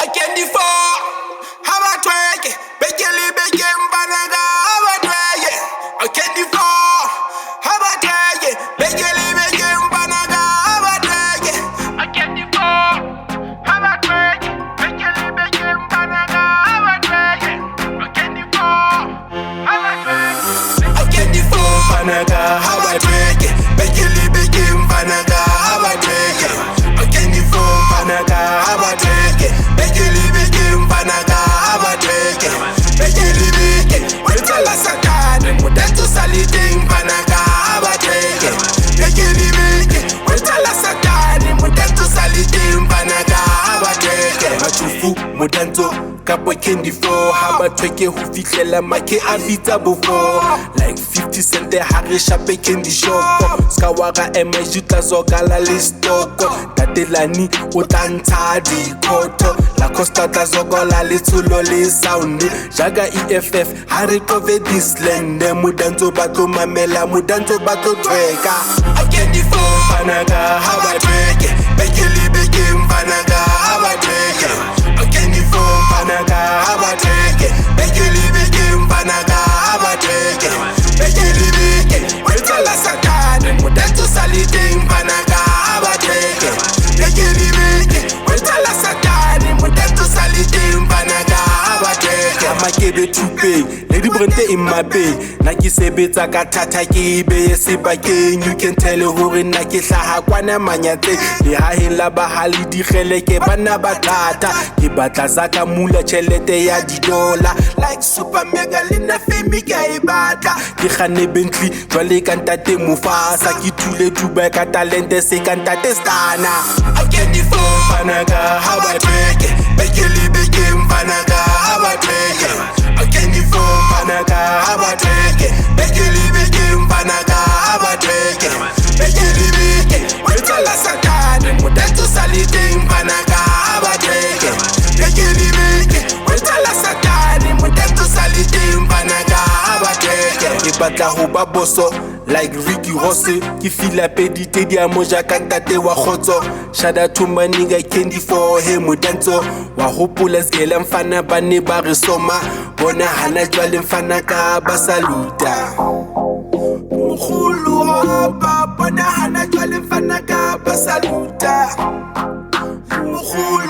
Candy4, how about BEKE? BEKE LE BEKE Mbanaga, how about BEKE? Candy4, how about BEKE? BEKE LE BEKE Mbanaga, how about BEKE? Candy4, how about BEKE? BEKE LE BEKE Mbanaga, how about BEKE? Candy4, how about BEKE? Candy4, Mbanaga, how about BEKE? BEKE LE BEKE Mbanaga, how about BEKE? Candy4, Mbanaga, how about BEKE? BEKE LE BEKE Mbanaga, how about BEKE? BEKE LE BEKE, wetala sakane, mudantu saliding Mbanaga, how about BEKE? BEKE LE BEKE, wetala sakane, mudantu saliding Mbanaga, how about BEKE? Machufu, mudanto, kapo Candy4, how about BEKE? Who fitlela make a vita before? Like 50 cent hare shape candy shop. Skawara emejita zogala listoko. Tatelani utanta di koto. La costa ta zogola le Tsolo Sound. Jaga EFF hare kove this land. Mudanto bato mamela, mudanto bato tweka. Candy4, Mbanaga, how about BEKE? BEKE LE BEKE Mbanaga, how about BEKE? Candy4, Mbanaga, how about BEKE? BEKE LE BEKE Mbanaga, how about BEKE? BEKE LE BEKE, wetala sakane, mudantu saliding Mbanaga, how about BEKE? BEKE LE BEKE, wetala sakane, mudantu saliding Mbanaga, how about BEKE? Makebe tupe, lady brente in my bay. Naki sebetsa ka thata ke be sebakeng. You can tell hore nna ke hlaha kwana manyate. Le haheng la bahali digele ke bana ba thata. Ke batla zaka mula tšhelete ya didola. Like super mega le na femi ka e batla. Ke khane Bentley jwale ka Ntate Mufasa. Ke thule Dubai ka talente se ka Ntate Stana. Candy4, Mbanaga, how about BEKE? BEKE LE BEKE Mbanaga, how about BEKE? Candy4, Mbanaga, how about BEKE? BEKE LE BEKE Mbanaga, how about BEKE? BEKE LE BEKE, wetala sakane, mudantu saliding Mbanaga, how about BEKE? BEKE LE BEKE, wetala sakane, mudantu saliding Mbanaga, how about BEKE? Ke batla ho ba boso like Ricky Rosse. Ki fila pedite di amoja ka Ntate wa khotso. Shout out to my nigga Candy4, he mudanto. Wa hopola sgela mfana bane ba re soma. Bona hana jwale mfana ka ba saluta. Mkhulu hapa bona hana jwale mfana ka ba saluta. Mkhulu